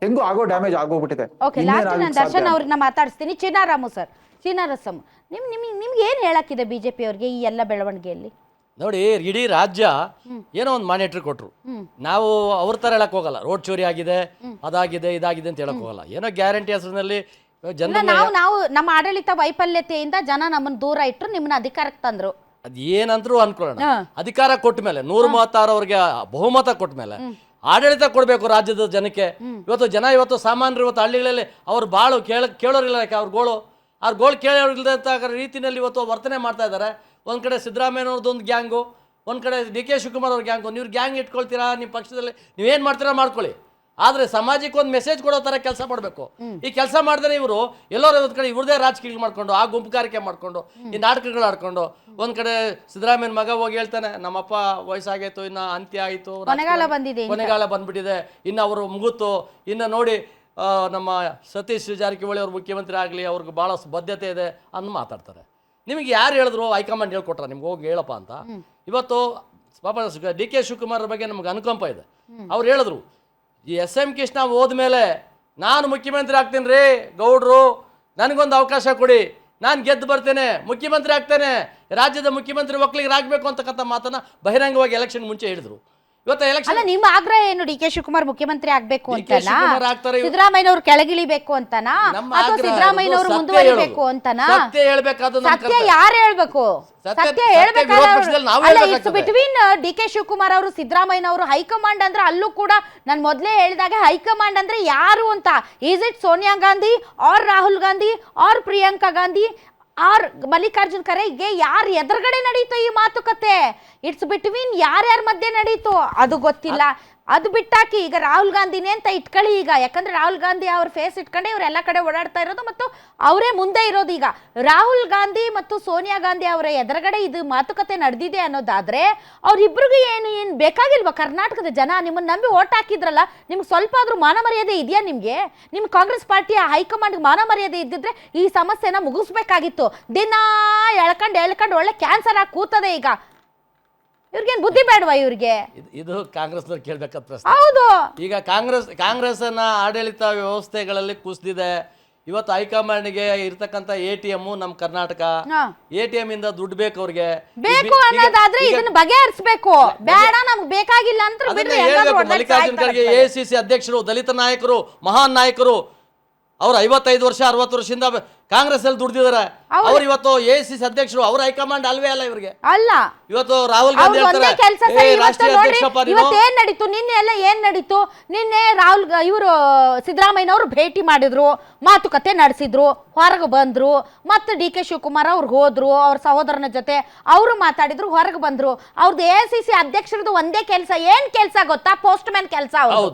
ಹೆಂಗೂ ಆಗೋ damage ಆಗೋಗ್ಬಿಟ್ಟಿದೆ. Okay, last ನಾನು ದರ್ಶನ್ ಅವ್ರನ್ನ ಮಾತಾಡಿಸ್ತೀನಿ. ಚಿನ್ನಾರಾಮು ಸರ್, ಚಿನ್ನಾರಸಂ, ನಿಮ್ಗೆ ಏನು ಹೇಳಕ್ಕಿದೆ ಬಿಜೆಪಿ ಅವ್ರಿಗೆ ಈ ಎಲ್ಲ ಬೆಳವಣಿಗೆಯಲ್ಲಿ? ನೋಡಿ, ಇಡೀ ರಾಜ್ಯ ಏನೋ ಒಂದು ಮಾನಿಟ್ರಿ ಕೊಟ್ಟರು. ನಾವು ಅವ್ರ ಥರ ಹೇಳಕ್ ಹೋಗಲ್ಲ. ರೋಡ್ ಚೋರಿ ಆಗಿದೆ, ಅದಾಗಿದೆ, ಇದಾಗಿದೆ ಅಂತ ಹೇಳಕ್ ಹೋಗಲ್ಲ. ಏನೋ ಗ್ಯಾರಂಟಿ ಹೆಸರಿನಲ್ಲಿ ನಾವು ನಮ್ಮ ಆಡಳಿತ ವೈಫಲ್ಯತೆಯಿಂದ ಜನ ನಮ್ಮನ್ನ ದೂರ ಇಟ್ಟರು, ನಿಮ್ಮನ್ನ ಅಧಿಕಾರಕ್ಕೆ ತಂದ್ರು. ಅದ್ ಏನಂದ್ರು ಅನ್ಕೊಳ್ಳೋಣ. ಅಧಿಕಾರ ಕೊಟ್ಟ ಮೇಲೆ 136 ಅವ್ರಿಗೆ ಬಹುಮತ ಕೊಟ್ಟ ಮೇಲೆ ಆಡಳಿತ ಕೊಡಬೇಕು ರಾಜ್ಯದ ಜನಕ್ಕೆ. ಇವತ್ತು ಸಾಮಾನ್ಯರು ಇವತ್ತು ಹಳ್ಳಿಗಳಲ್ಲಿ ಅವ್ರು ಬಾಳು ಕೇಳೋರಿಲ್ಲ. ಯಾಕೆ ಅವ್ರ ಗೋಳು ಕೇಳೋರಿಲ್ಲದಂಥ ರೀತಿಯಲ್ಲಿ ಇವತ್ತು ವರ್ತನೆ ಮಾಡ್ತಾ ಇದ್ದಾರೆ. ಒಂದು ಕಡೆ ಸಿದ್ದರಾಮಯ್ಯನವ್ರದ್ದೊಂದು ಗ್ಯಾಂಗು, ಒಂದು ಕಡೆ ಡಿ ಕೆ ಶಿವಕುಮಾರ್ ಅವ್ರ ಗ್ಯಾಂಗು. ನೀವು ಗ್ಯಾಂಗ್ ಇಟ್ಕೊಳ್ತೀರಾ ನಿಮ್ಮ ಪಕ್ಷದಲ್ಲಿ, ನೀವೇನು ಮಾಡ್ತೀರಾ ಮಾಡ್ಕೊಳ್ಳಿ, ಆದರೆ ಸಮಾಜಕ್ಕೆ ಒಂದು ಮೆಸೇಜ್ ಕೊಡೋ ಥರ ಕೆಲಸ ಮಾಡಬೇಕು. ಈ ಕೆಲಸ ಮಾಡಿದ್ರೆ ಇವರು ಎಲ್ಲರೂ ಒಂದು ಕಡೆ ಇವ್ರದೇ ರಾಜಕೀಯ ಮಾಡ್ಕೊಂಡು, ಆ ಗುಂಪುಗಾರಿಕೆ ಮಾಡ್ಕೊಂಡು, ಈ ನಾಟಕಗಳು ಆಡ್ಕೊಂಡು, ಒಂದು ಕಡೆ ಸಿದ್ದರಾಮಯ್ಯನ ಮಗ ಹೋಗಿ ಹೇಳ್ತಾನೆ, ನಮ್ಮಪ್ಪ ವಯಸ್ಸಾಗೈತು, ಇನ್ನು ಅಂತ್ಯ ಆಯಿತು, ಕೊನೆಗಾಲ ಬಂದ್ಬಿಟ್ಟಿದೆ, ಇನ್ನು ಅವರು ಮುಗುತ್ತು, ಇನ್ನು ನೋಡಿ ನಮ್ಮ ಸತೀಶ್ ಜಾರಕಿಹೊಳಿ ಅವ್ರು ಮುಖ್ಯಮಂತ್ರಿ ಆಗಲಿ, ಅವ್ರಿಗೆ ಭಾಳ ಬದ್ಧತೆ ಇದೆ ಅಂತ ಮಾತಾಡ್ತಾರೆ. ನಿಮಗೆ ಯಾರು ಹೇಳಿದ್ರು? ಹೈಕಮಾಂಡ್ ಹೇಳ್ಕೊಟ್ರ ನಿಮ್ಗೆ ಹೋಗಿ ಹೇಳಪ್ಪ ಅಂತ? ಇವತ್ತು ಪಾಪ ಡಿ ಕೆ ಶಿವಕುಮಾರ್ ಬಗ್ಗೆ ನಮ್ಗೆ ಅನುಕಂಪ ಇದೆ. ಅವ್ರು ಹೇಳಿದ್ರು, ಈ SM ಕೃಷ್ಣ ಹೋದ್ಮೇಲೆ ನಾನು ಮುಖ್ಯಮಂತ್ರಿ ಆಗ್ತೀನಿ ರೀ ಗೌಡ್ರು, ನನಗೊಂದು ಅವಕಾಶ ಕೊಡಿ, ನಾನು ಗೆದ್ದು ಬರ್ತೇನೆ, ಮುಖ್ಯಮಂತ್ರಿ ಆಗ್ತೇನೆ, ರಾಜ್ಯದ ಮುಖ್ಯಮಂತ್ರಿ ಒಕ್ಕಲಿಗರಾಗಬೇಕು ಅಂತಕ್ಕಂಥ ಮಾತನ್ನ ಬಹಿರಂಗವಾಗಿ ಎಲೆಕ್ಷನ್ ಮುಂಚೆ ಹೇಳಿದ್ರು. ಇವತ್ತು ಎಲೆಕ್ಷನ್ ಅಲ್ಲ, ನಿಮ್ಮ ಆಗ್ರಹ ಏನು? ಡಿ ಕೆ ಶಿವಕುಮಾರ್ ಮುಖ್ಯಮಂತ್ರಿ ಆಗ್ಬೇಕು ಅಂತನಾ? ಸಿದ್ದರಾಮಯ್ಯನವರು ಕೆಳಗಿಳಿಬೇಕು ಅಂತನಾ? ಅಥವಾ ಸಿದ್ದರಾಮಯ್ಯನವರು ಮುಂದುವರಿಬೇಕು ಅಂತನಾ? ಸತ್ಯ ಹೇಳ್ಬೇಕಾದ್ರೆ ಸತ್ಯ ಯಾರು ಹೇಳ್ಬೇಕು? ಸತ್ಯ ಹೇಳ್ಬೇಕಾದ್ರೆ it's between D K Shivakumar ಅವರು, ಸಿದ್ದರಾಮಯ್ಯನವರು. ಹೈಕಮಾಂಡ್ ಅಂದ್ರೆ ಅಲ್ಲೂ ಕೂಡ ನಾನು ಮೊದಲೇ ಹೇಳಿದಾಗ ಹೈಕಮಾಂಡ್ ಅಂದ್ರೆ ಯಾರು ಅಂತ. Is it Sonia Gandhi or Rahul Gandhi or Priyanka Gandhi or Mallikarjun Kharge? ಯಾರು ಎದುರುಗಡೆ ನಡೀತು ಈ ಮಾತುಕತೆ? ಇಟ್ಸ್ ಬಿಟ್ವೀನ್ ಯಾರ್ಯಾರ ಮಧ್ಯೆ ನಡೀತು ಅದು ಗೊತ್ತಿಲ್ಲ. ಅದು ಬಿಟ್ಟಾಕಿ ಈಗ ರಾಹುಲ್ ಗಾಂಧಿನೇ ಅಂತ ಇಟ್ಕೊಳ್ಳಿ ಈಗ. ಯಾಕಂದ್ರೆ ರಾಹುಲ್ ಗಾಂಧಿ ಅವ್ರ ಫೇಸ್ ಇಟ್ಕೊಂಡೆ ಇವ್ರು ಎಲ್ಲ ಕಡೆ ಓಡಾಡ್ತಾ ಇರೋದು ಮತ್ತು ಅವರೇ ಮುಂದೆ ಇರೋದು. ಈಗ ರಾಹುಲ್ ಗಾಂಧಿ ಮತ್ತು ಸೋನಿಯಾ ಗಾಂಧಿ ಅವರ ಎದುರುಗಡೆ ಇದು ಮಾತುಕತೆ ನಡೆದಿದೆ ಅನ್ನೋದಾದ್ರೆ ಅವ್ರಿಬ್ರಿಗೂ ಏನು ಬೇಕಾಗಿಲ್ವಾ? ಕರ್ನಾಟಕದ ಜನ ನಿಮ್ಮನ್ನ ನಂಬಿ ಓಟ್ ಹಾಕಿದ್ರಲ್ಲ, ನಿಮ್ಗೆ ಸ್ವಲ್ಪ ಆದ್ರೂ ಮಾನ ಮರ್ಯಾದೆ ಇದೆಯಾ ನಿಮ್ಗೆ? ನಿಮ್ ಕಾಂಗ್ರೆಸ್ ಪಾರ್ಟಿಯ ಹೈಕಮಾಂಡ್ ಮಾನ ಮರ್ಯಾದೆ ಇದ್ದಿದ್ರೆ ಈ ಸಮಸ್ಯೆನ ಮುಗಿಸ್ಬೇಕಾಗಿತ್ತು. ದಿನ ಎಳ್ಕೊಂಡು ಒಳ್ಳೆ ಕ್ಯಾನ್ಸರ್ ಆಗಿ ಕೂತದೆ. ಈಗ ಇವ್ರಿಗೇನು ಬುದ್ಧಿ ಬೇಡವಾ ಇವ್ರಿಗೆ? ಇದು ಕಾಂಗ್ರೆಸ್ನವ್ರು ಕೇಳ್ಬೇಕಾದ ಪ್ರಶ್ನೆ. ಹೌದು, ಈಗ ಕಾಂಗ್ರೆಸ್ನ ಆಡಳಿತ ವ್ಯವಸ್ಥೆಗಳಲ್ಲಿ ಕುಸಿದಿದೆ. ಇವತ್ತು ಹೈಕಮಾಂಡ್ಗೆ ಇರ್ತಕ್ಕಂಥ ATM ನಮ್ಮ ಕರ್ನಾಟಕ, ATM ಇಂದ ದುಡ್ಡು ಬೇಕು ಅವ್ರಿಗೆ, ಬೇಕು ಅನ್ನೋದಾದ್ರೆ ಇದನ್ನ ಬಗೆಹರಿಸಬೇಕು. ಬೇಡ ನಮ್ಗೆ ಬೇಕಾಗಿಲ್ಲ ಅಂತ ಮಲ್ಲಿಕಾರ್ಜುನ್ ಖರ್ಗೆ AICC ಅಧ್ಯಕ್ಷರು, ದಲಿತ ನಾಯಕರು, ಮಹಾನ್ ನಾಯಕರು. ಅವ್ರು 55 ವರ್ಷ 60 ವರ್ಷದಿಂದ ಕಾಂಗ್ರೆಸ್ ಅಲ್ಲಿ ದುಡ್ದಿದ್ದಾರೆ. ಅವ್ರು ಇವತ್ತು AICC ಅಧ್ಯಕ್ಷರು, ಅವ್ರ ಹೈಕಮಾಂಡ್ ಅಲ್ವೇ ಅಲ್ಲ ಇವ್ರಿಗೆ. ಅಲ್ಲ, ಇವತ್ತು ರಾಹುಲ್ ಗಾಂಧಿ ಏನ್ ನಡೀತು ನಿನ್ನೆ ಎಲ್ಲ ಏನ್ ನಡೀತು? ನಿನ್ನೆ ಇವರು ಸಿದ್ದರಾಮಯ್ಯನವರು ಭೇಟಿ ಮಾಡಿದ್ರು, ಮಾತುಕತೆ ನಡೆಸಿದ್ರು, ಹೊರಗೆ ಬಂದ್ರು. ಮತ್ತೆ ಡಿ ಕೆ ಶಿವಕುಮಾರ್ ಅವ್ರು ಹೋದ್ರು, ಅವ್ರ ಸಹೋದರನ ಜೊತೆ ಅವರು ಮಾತಾಡಿದ್ರು, ಹೊರಗೆ ಬಂದ್ರು. ಅವ್ರದ್ದು AICC ಅಧ್ಯಕ್ಷರದ್ದು ಒಂದೇ ಕೆಲಸ. ಏನ್ ಕೆಲಸ ಗೊತ್ತಾ? ಪೋಸ್ಟ್ ಮ್ಯಾನ್ ಕೆಲಸ.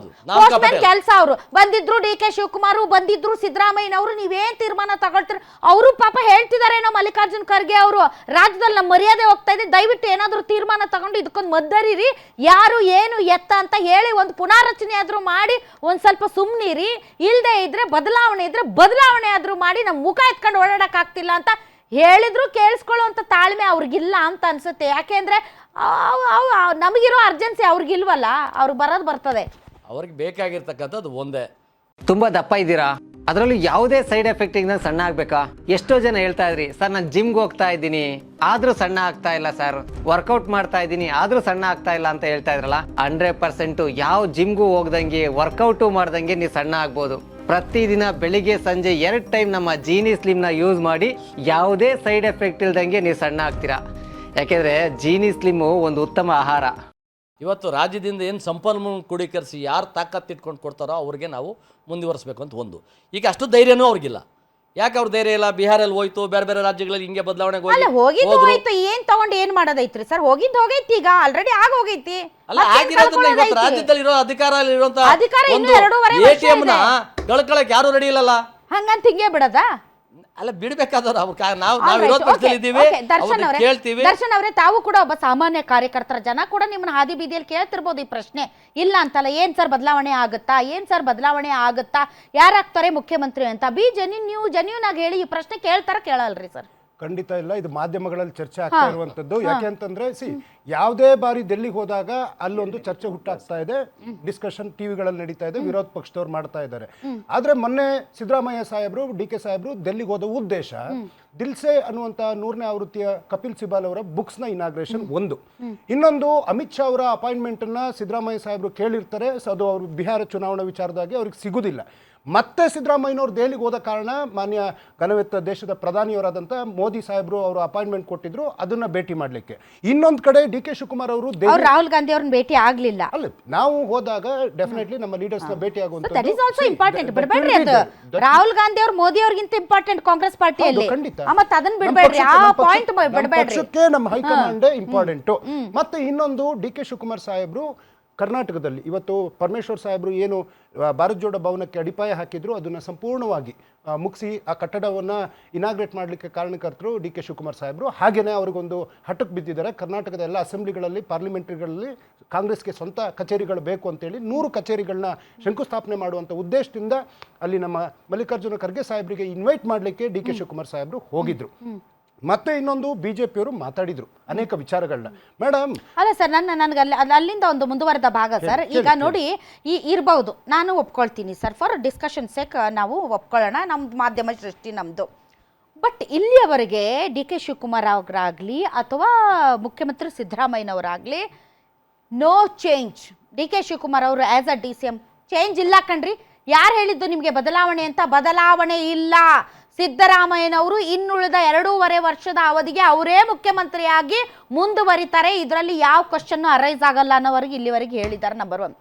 ಪೋಸ್ಟ್ ಮ್ಯಾನ್ ಕೆಲಸ. ಅವರು ಬಂದಿದ್ರು, ಡಿ ಕೆ ಶಿವಕುಮಾರ್ ಬಂದಿದ್ರು, ಸಿದ್ದರಾಮಯ್ಯನವರು ನೀವೇನ್ ತೀರ್ಮಾನ ತಗೊಳ್ತಾರೆ ಅವರು ಪಾಪ ಹೇಳ್ತಿದ್ದಾರೆ. ಏನೋ ಮಲ್ಲಿಕಾರ್ಜುನ್ ಖರ್ಗೆ ಅವರು, ರಾಜ್ಯದಲ್ಲಿ ನಮ್ಮ ಮರ್ಯಾದೆ ಹೋಗ್ತಾ ಇದೆ, ದಯವಿಟ್ಟು ಏನಾದ್ರು ತೀರ್ಮಾನ ತಗೊಂಡು ಇದಕ್ಕೊಂದು ಮದ್ದರಿರಿ, ಯಾರು ಏನು ಎತ್ತ ಅಂತ ಹೇಳಿ ಒಂದು ಪುನಾರಚನೆ ಆದ್ರೂ ಮಾಡಿ ಒಂದ್ ಸ್ವಲ್ಪ ಸುಮ್ನಿರಿ. ಇಲ್ದೇ ಇದ್ರೆ ಬದಲಾವಣೆ ಆದ್ರೂ ಮಾಡಿ ನಮ್ಮ ಮುಖ ಎತ್ಕೊಂಡು ಓಡಾಡಕ್ ಆಗ್ತಿಲ್ಲ ಅಂತ ಹೇಳಿದ್ರು ಕೇಳಿಸ್ಕೊಳ್ಳುವಂತ ತಾಳ್ಮೆ ಅವ್ರಿಗಿಲ್ಲ ಅಂತ ಅನ್ಸುತ್ತೆ. ಯಾಕೆಂದ್ರೆ ನಮಗಿರೋ ಅರ್ಜೆನ್ಸಿ ಅವ್ರಿಗಿಲ್ವಲ್ಲ, ಅವ್ರಿಗೆ ಬರ್ತದೆ. ಅವ್ರಿಗೆ ಬೇಕಾಗಿರ್ತಕ್ಕಂಥದ್ದು ಒಂದೇ. ತುಂಬಾ ದಪ್ಪ ಇದ್ದೀರಾ, ಅದರಲ್ಲೂ ಯಾವುದೇ ಸೈಡ್ ಎಫೆಕ್ಟ್ ಇಂದ ಸಣ್ಣ ಆಗ್ಬೇಕಾ? ಎಷ್ಟೋ ಜನ ಹೇಳ್ತಾ ಇದ್ರಿ, ಸರ್ ನಾನು ಜಿಮ್ಗೆ ಹೋಗ್ತಾ ಇದ್ದೀನಿ ಆದ್ರೂ ಸಣ್ಣ ಆಗ್ತಾ ಇಲ್ಲ ಸರ್, ವರ್ಕೌಟ್ ಮಾಡ್ತಾ ಇದ್ದೀನಿ ಆದ್ರೂ ಸಣ್ಣ ಆಗ್ತಾ ಇಲ್ಲ ಅಂತ ಹೇಳ್ತಾ ಇದ್ರಲ್ಲ. 100% ಯಾವ ಜಿಮ್ಗೂ ಹೋಗ್ದಂಗೆ ವರ್ಕೌಟು ಮಾಡ್ದಂಗೆ ನೀವು ಸಣ್ಣ ಆಗ್ಬೋದು. ಪ್ರತಿದಿನ ಬೆಳಿಗ್ಗೆ ಸಂಜೆ 2 ಟೈಮ್ ನಮ್ಮ ಜೀನಿ ಸ್ಲಿಮ್ನ ಯೂಸ್ ಮಾಡಿ ಯಾವುದೇ ಸೈಡ್ ಎಫೆಕ್ಟ್ ಇಲ್ದಂಗೆ ನೀವು ಸಣ್ಣ ಆಗ್ತೀರಾ. ಯಾಕೆಂದ್ರೆ ಜೀನಿ ಸ್ಲಿಮ್ಮು ಒಂದು ಉತ್ತಮ ಆಹಾರ. ಇವತ್ತು ರಾಜ್ಯದಿಂದ ಏನು ಸಂಪನ್ಮೂಲ ಕ್ರೋಢೀಕರಿಸಿ ಯಾರು ತಾಕತ್ತು ಇಟ್ಕೊಂಡು ಕೊಡ್ತಾರೋ ಅವ್ರಿಗೆ ನಾವು ಮುಂದುವರಿಸಬೇಕು ಅಂತ ಒಂದು. ಈಗ ಅಷ್ಟು ಧೈರ್ಯನೂ ಅವ್ರಿಗಿಲ್ಲ. ಯಾಕೆ ಅವ್ರ ಧೈರ್ಯ ಇಲ್ಲ? ಬಿಹಾರಲ್ಲಿ ಹೋಯ್ತು, ಬೇರೆ ರಾಜ್ಯಗಳಲ್ಲಿ ಹಿಂಗೆ ಬದಲಾವಣೆ ಹೋಗಿದ್ದು ಏನ್ ತಗೊಂಡು ಏನ್ ಮಾಡೋದೈತ್ರಿ ಸರ್? ಹೋಗಿದ್ದು ಹೋಗೈತಿ, ಈಗ ಆಲ್ರೆಡಿ ಆಗೋಗೈತಿ. ಅಲ್ಲ, ಆಗಿರೋದ್ರಿಂದ ಇವತ್ತು ರಾಜ್ಯದಲ್ಲಿ ಇರೋ ಅಧಿಕಾರ ಇರುವಂತ ATM ನ ಕಳ್ಕೊಳಕ್ ಯಾರು ರೆಡಿ ಇಲ್ಲಲ್ಲ. ಹಂಗಂತ ಹಿಂಗೆ ಬಿಡದ? ಅಲ್ಲ, ಬಿಡ್ಬೇಕಾದವ್ರು ನಾವು ವಿರೋಧ ಪಕ್ಷದಲ್ಲಿ ಇದ್ದೀವಿ, ಕೇಳ್ತೀವಿ. ದರ್ಶನ್ ಅವರೇ, ತಾವು ಕೂಡ ಒಬ್ಬ ಸಾಮಾನ್ಯ ಕಾರ್ಯಕರ್ತರ, ಜನ ಕೂಡ ನಿಮ್ಮನ್ನ ಹಾದಿ ಬೀದಿಯಲ್ಲಿ ಕೇಳ್ತಿರ್ಬೋದು ಈ ಪ್ರಶ್ನೆ. ಇಲ್ಲ ಅಂತಲ್ಲ, ಏನ್ ಸರ್ ಬದಲಾವಣೆ ಆಗುತ್ತಾ, ಯಾರಾಗ್ತಾರೆ ಮುಖ್ಯಮಂತ್ರಿ ಅಂತ? ನೀವು ಜೆನ್ಯೂನ್ ಆಗಿ ಹೇಳಿ, ಈ ಪ್ರಶ್ನೆ ಕೇಳ್ತಾರ ಕೇಳಲ್ರಿ ಸರ್? ಖಂಡಿತ ಇಲ್ಲ, ಇದು ಮಾಧ್ಯಮಗಳಲ್ಲಿ ಚರ್ಚೆ ಆಗ್ತಾ ಇರುವಂತದ್ದು. ಯಾಕೆ ಅಂತಂದ್ರೆ ಯಾವುದೇ ಬಾರಿ ಡೆಲ್ಲಿಗೆ ಹೋದಾಗ ಅಲ್ಲೊಂದು ಚರ್ಚೆ ಹುಟ್ಟಾಗ್ತಾ ಇದೆ, ಡಿಸ್ಕಷನ್ ಟಿವಿಗಳಲ್ಲಿ ನಡೀತಾ ಇದೆ, ವಿರೋಧ ಪಕ್ಷದವ್ರು ಮಾಡ್ತಾ ಇದ್ದಾರೆ. ಆದ್ರೆ ಮೊನ್ನೆ ಸಿದ್ದರಾಮಯ್ಯ ಸಾಹೇಬ್ರು, ಡಿ.ಕೆ. ಸಾಹೇಬ್ರು ಡೆಲ್ಲಿಗೆ ಹೋದ ಉದ್ದೇಶ ದಿಲ್ಸೆ ಅನ್ನುವಂತ 100ನೇ ಆವೃತ್ತಿಯ ಕಪಿಲ್ ಸಿಬಾಲ್ ಅವರ ಬುಕ್ಸ್ ನ ಇನಾಗ್ರೇಷನ್ ಒಂದು. ಇನ್ನೊಂದು, ಅಮಿತ್ ಶಾ ಅವರ ಅಪಾಯಿಂಟ್ಮೆಂಟ್ ಅನ್ನ ಸಿದ್ದರಾಮಯ್ಯ ಸಾಹೇಬ್ರು ಕೇಳಿರ್ತಾರೆ, ಅದು ಅವರು ಬಿಹಾರ ಚುನಾವಣಾ ವಿಚಾರದಾಗಿ ಅವ್ರಿಗೆ ಸಿಗುದಿಲ್ಲ. ಮತ್ತೆ ಸಿದ್ದರಾಮಯ್ಯನವರು ದೆಹಲಿಗೆ ಹೋದ ಕಾರಣ ಮಾನ್ಯ ಘನವೆತ್ತ ದೇಶದ ಪ್ರಧಾನಿಯವರಾದಂಥ ಮೋದಿ ಸಾಹೇಬರು ಅವರು ಅಪಾಯಿಂಟ್ಮೆಂಟ್ ಕೊಟ್ಟಿದ್ರು ಅದನ್ನ ಭೇಟಿ ಮಾಡಲಿಕ್ಕೆ. ಇನ್ನೊಂದು ಕಡೆ ಡಿ.ಕೆ. ಶಿವಕುಮಾರ್ ಅವರು ರಾಹುಲ್ ಗಾಂಧಿ ಅವ್ರನ್ನ ಭೇಟಿ ಆಗ್ಲಿಲ್ಲ. ಅಲ್ಲ, ನಾವು ಹೋದಾಗ ಡೆಫಿನೆಟ್ಲಿ ನಮ್ಮ ಲೀಡರ್ಸ್ ನ ಭೇಟಿ ಆಗುವಂತ ಇಂಪಾರ್ಟೆಂಟ್ ಬಿಡಬೇಡ್ರಿ. ಅದು ರಾಹುಲ್ ಗಾಂಧಿ ಅವ್ರು ಮೋದಿ ಅವ್ರಿಗಿಂತ ಇಂಪಾರ್ಟೆಂಟ್ ಕಾಂಗ್ರೆಸ್ ಪಾರ್ಟಿಯಲ್ಲಿ. ಮತ್ತೆ ಅದನ್ನ ಬಿಡಬೇಡ್ರಿ, ಆ ಪಾಯಿಂಟ್ ಬಿಡಬೇಡ್ರಿ. ನಮ್ಮ ಹೈಕಮಾಂಡ್ ಇಂಪಾರ್ಟೆಂಟ್. ಮತ್ತೆ ಇನ್ನೊಂದು, ಡಿ.ಕೆ. ಶಿವಕುಮಾರ್ ಸಾಹೇಬ್ರು ಕರ್ನಾಟಕದಲ್ಲಿ ಇವತ್ತು ಪರಮೇಶ್ವರ್ ಸಾಹೇಬರು ಏನು ಭಾರತ್ ಜೋಡೋ ಭವನಕ್ಕೆ ಅಡಿಪಾಯ ಹಾಕಿದ್ರು ಅದನ್ನು ಸಂಪೂರ್ಣವಾಗಿ ಮುಗಿಸಿ ಆ ಕಟ್ಟಡವನ್ನು ಇನಾಗ್ರೇಟ್ ಮಾಡಲಿಕ್ಕೆ ಕಾರಣಕರ್ತರು ಡಿ.ಕೆ. ಶಿವಕುಮಾರ್ ಸಾಹೇಬರು. ಹಾಗೆಯೇ ಅವ್ರಿಗೊಂದು ಹಠಕ್ಕೆ ಬಿದ್ದಿದ್ದಾರೆ. ಕರ್ನಾಟಕದ ಎಲ್ಲ ಅಸೆಂಬ್ಲಿಗಳಲ್ಲಿ, ಪಾರ್ಲಿಮೆಂಟ್ರಿಗಳಲ್ಲಿ ಕಾಂಗ್ರೆಸ್ಗೆ ಸ್ವಂತ ಕಚೇರಿಗಳು ಬೇಕು ಅಂತೇಳಿ 100 ಕಚೇರಿಗಳನ್ನ ಶಂಕುಸ್ಥಾಪನೆ ಮಾಡುವಂಥ ಉದ್ದೇಶದಿಂದ ಅಲ್ಲಿ ನಮ್ಮ ಮಲ್ಲಿಕಾರ್ಜುನ ಖರ್ಗೆ ಸಾಹೇಬರಿಗೆ ಇನ್ವೈಟ್ ಮಾಡಲಿಕ್ಕೆ ಡಿ.ಕೆ. ಶಿವಕುಮಾರ್ ಸಾಹೇಬರು ಹೋಗಿದ್ರು. ಮತ್ತೆ ಇನ್ನೊಂದು, ಬಿಜೆಪಿಯವರು ಮಾತಾಡಿದ್ರು ಅನೇಕ ವಿಚಾರಗಳನ್ನ. ಮೇಡಮ್ ಅಲ್ಲ ಸರ್, ನನಗೆ ಅಲ್ಲಿಂದ ಒಂದು ಮುಂದುವರೆದ ಭಾಗ ಸರ್. ಈಗ ನೋಡಿ, ಇರಬಹುದು, ನಾನು ಒಪ್ಕೊಳ್ತೀನಿ ಸರ್, ಫಾರ್ ಡಿಸ್ಕಷನ್ ಸೇಕ್ ನಾವು ಒಪ್ಕೊಳ್ಳೋಣ, ನಮ್ದು ಮಾಧ್ಯಮ ಸೃಷ್ಟಿ ನಮ್ದು. ಬಟ್ ಇಲ್ಲಿಯವರೆಗೆ ಡಿ.ಕೆ. ಶಿವಕುಮಾರ್ ಅವರಾಗ್ಲಿ ಅಥವಾ ಮುಖ್ಯಮಂತ್ರಿ ಸಿದ್ದರಾಮಯ್ಯನವರಾಗ್ಲಿ, ನೋ ಚೇಂಜ್. ಡಿ.ಕೆ. ಶಿವಕುಮಾರ್ ಅವರು ಆಸ್ ಅ ಡಿ.ಸಿ.ಎಂ ಚೇಂಜ್ ಇಲ್ಲ ಕಣ್ರಿ. ಯಾರು ಹೇಳಿದ್ದು ನಿಮಗೆ ಬದಲಾವಣೆ ಅಂತ? ಬದಲಾವಣೆ ಇಲ್ಲ. ಸಿದ್ದರಾಮಯ್ಯನವರು ಇನ್ನುಳಿದ 2.5 ವರ್ಷದ ಅವಧಿಗೆ ಅವರೇ ಮುಖ್ಯಮಂತ್ರಿಯಾಗಿ ಮುಂದುವರಿತಾರೆ. ಇದರಲ್ಲಿ ಯಾವ ಕ್ವಶನ್ ಅರೈಸ್ ಆಗಲ್ಲ ಅನ್ನೋವರೆಗೆ ಇಲ್ಲಿವರೆಗೆ ಹೇಳಿದ್ದಾರೆ. ನಂಬರ್ 1.